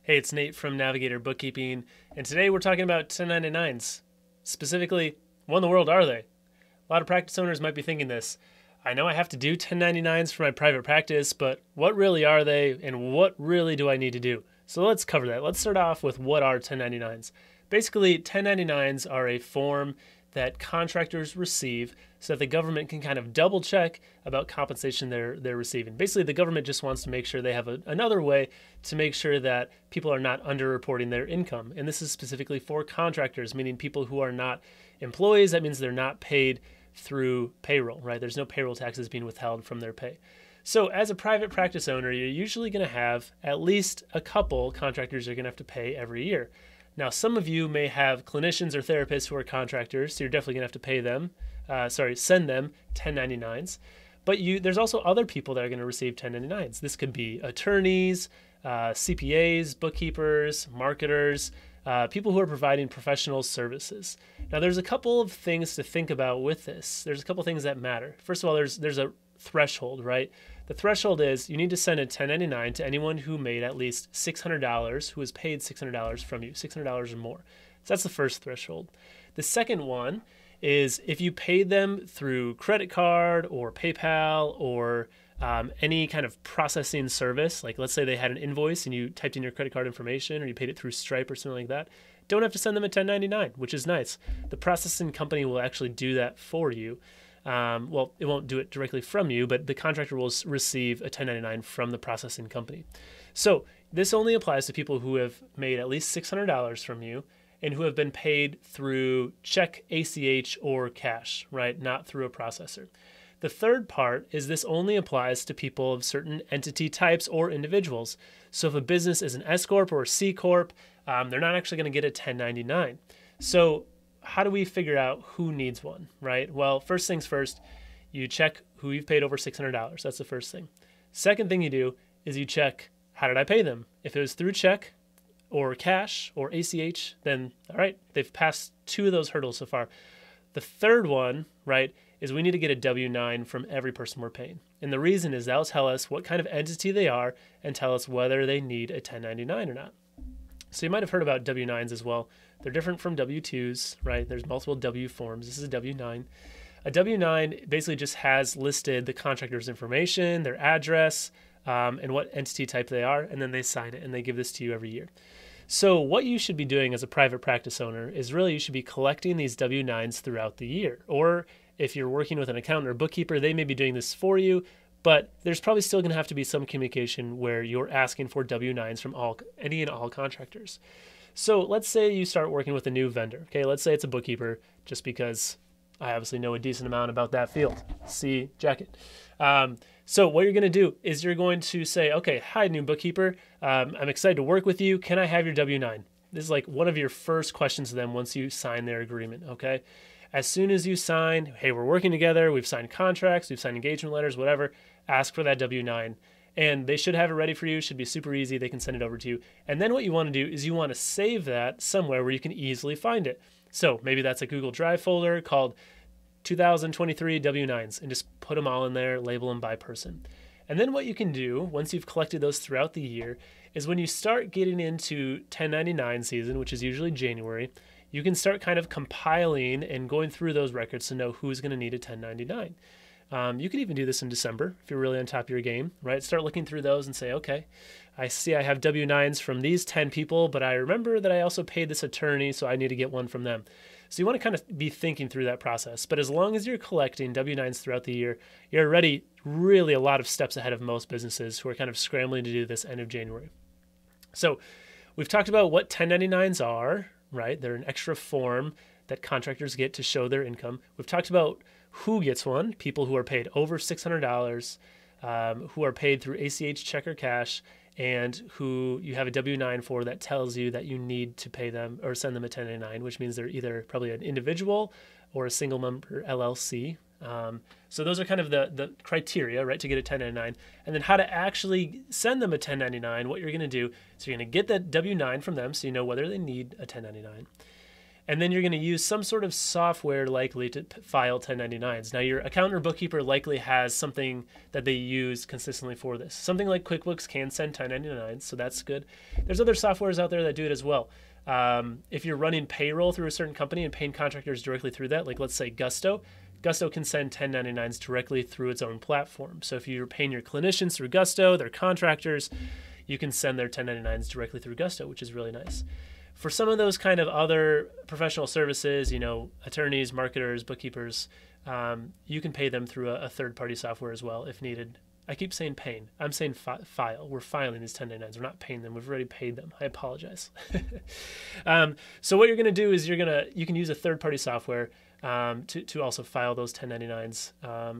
Hey, it's Nate from Navigator Bookkeeping, and today we're talking about 1099s. Specifically, what in the world are they? A lot of practice owners might be thinking this. I know I have to do 1099s for my private practice, but what really are they, and what really do I need to do? So let's cover that. Let's start off with what are 1099s. Basically, 1099s are a form that contractors receive so that the government can kind of double check about compensation they're receiving. Basically, the government just wants to make sure they have another way to make sure that people are not underreporting their income. And this is specifically for contractors, meaning people who are not employees. That means they're not paid through payroll, right? There's no payroll taxes being withheld from their pay. So as a private practice owner, you're usually going to have at least a couple contractors you're going to have to pay every year. Now, some of you may have clinicians or therapists who are contractors, so you're definitely going to have to pay them, send them 1099s. But there's also other people that are going to receive 1099s. This could be attorneys, CPAs, bookkeepers, marketers, people who are providing professional services. Now, there's a couple of things to think about with this. There's a couple of things that matter. First of all, there's a threshold, right? The threshold is you need to send a 1099 to anyone who made at least $600, who has paid $600 from you, $600 or more. So that's the first threshold. The second one is if you paid them through credit card or PayPal or any kind of processing service, like let's say they had an invoice and you typed in your credit card information or you paid it through Stripe or something like that, don't have to send them a 1099, which is nice. The processing company will actually do that for you. Well, it won't do it directly from you, but the contractor will receive a 1099 from the processing company. So this only applies to people who have made at least $600 from you and who have been paid through check, ACH, or cash, right? Not through a processor. The third part is this only applies to people of certain entity types or individuals. So if a business is an S Corp or a C Corp, they're not actually going to get a 1099. So how do we figure out who needs one, right? Well, first things first, you check who you've paid over $600. That's the first thing. Second thing you do is you check, how did I pay them? If it was through check or cash or ACH, then all right, they've passed two of those hurdles so far. The third one, right, is we need to get a W-9 from every person we're paying. And the reason is that'll tell us what kind of entity they are and tell us whether they need a 1099 or not. So you might have heard about W-9s as well. They're different from W-2s, right? There's multiple W forms. This is a W-9. A W-9 basically just has listed the contractor's information, their address, and what entity type they are, and then they sign it, and they give this to you every year. So what you should be doing as a private practice owner is really you should be collecting these W-9s throughout the year. Or if you're working with an accountant or bookkeeper, they may be doing this for you, but there's probably still going to have to be some communication where you're asking for W-9s from any and all contractors. So let's say you start working with a new vendor. Okay, let's say it's a bookkeeper, just because I obviously know a decent amount about that field. See jacket. So what you're going to do is you're going to say, okay, hi, new bookkeeper. I'm excited to work with you. Can I have your W-9? This is like one of your first questions to them once you sign their agreement, okay? As soon as you sign, hey, we're working together, we've signed contracts, we've signed engagement letters, whatever, ask for that W-9. And they should have it ready for you. It should be super easy. They can send it over to you. And then what you want to do is you want to save that somewhere where you can easily find it. So maybe that's a Google Drive folder called 2023 W-9s, and just put them all in there, label them by person. And then what you can do once you've collected those throughout the year is when you start getting into 1099 season, which is usually January, you can start kind of compiling and going through those records to know who's going to need a 1099. You could even do this in December if you're really on top of your game, right? Start looking through those and say, okay, I see I have W-9s from these 10 people, but I remember that I also paid this attorney, so I need to get one from them. So you want to kind of be thinking through that process. But as long as you're collecting W-9s throughout the year, you're already really a lot of steps ahead of most businesses who are kind of scrambling to do this end of January. So we've talked about what 1099s are, right? They're an extra form that contractors get to show their income. We've talked about who gets one, people who are paid over $600, who are paid through ACH, check, or cash, and who you have a W-9 for that tells you that you need to pay them or send them a 1099, which means they're either probably an individual or a single member LLC. So those are kind of the criteria, right, to get a 1099. And then how to actually send them a 1099, what you're going to do, so you're going to get that W-9 from them so you know whether they need a 1099. And then you're going to use some sort of software likely to file 1099s. Now, your accountant or bookkeeper likely has something that they use consistently for this. Something like QuickBooks can send 1099s, so that's good. There's other softwares out there that do it as well. If you're running payroll through a certain company and paying contractors directly through that, like let's say Gusto can send 1099s directly through its own platform. So if you're paying your clinicians through Gusto, their contractors, you can send their 1099s directly through Gusto, which is really nice. For some of those kind of other professional services, attorneys, marketers, bookkeepers, you can pay them through a third-party software as well if needed. I keep saying paying. I'm saying file. We're filing these 1099s. We're not paying them. We've already paid them. I apologize. So what you're going to do is you can use a third-party software to also file those 1099s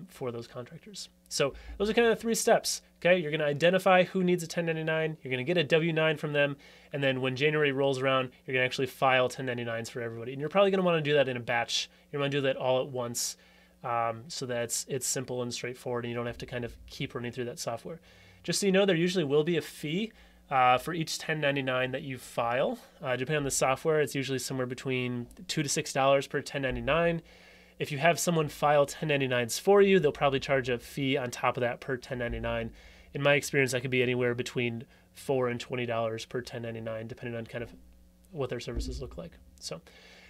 for those contractors. So those are kind of the 3 steps. Okay, you're going to identify who needs a 1099. You're going to get a W-9 from them, and then when January rolls around, you're going to actually file 1099s for everybody. And you're probably going to want to do that in a batch. You're going to do that all at once, so that it's simple and straightforward, and you don't have to kind of keep running through that software. Just so you know, there usually will be a fee for each 1099 that you file. Depending on the software, it's usually somewhere between $2 to $6 per 1099. If you have someone file 1099s for you, they'll probably charge a fee on top of that per 1099. In my experience, that could be anywhere between $4 and $20 per 1099, depending on kind of what their services look like. So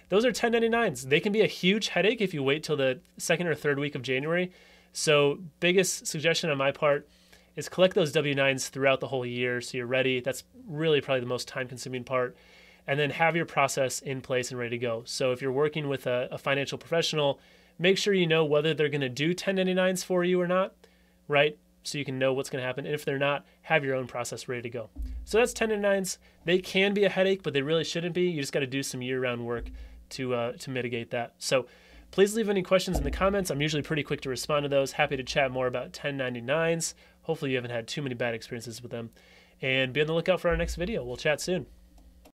those are 1099s. They can be a huge headache if you wait till the 2nd or 3rd week of January. So biggest suggestion on my part is collect those W-9s throughout the whole year so you're ready. That's really probably the most time-consuming part. And then have your process in place and ready to go. So if you're working with a financial professional, make sure you know whether they're going to do 1099s for you or not, right? So you can know what's going to happen. And if they're not, have your own process ready to go. So that's 1099s. They can be a headache, but they really shouldn't be. You just got to do some year-round work to mitigate that. So please leave any questions in the comments. I'm usually pretty quick to respond to those. Happy to chat more about 1099s. Hopefully you haven't had too many bad experiences with them. And be on the lookout for our next video. We'll chat soon.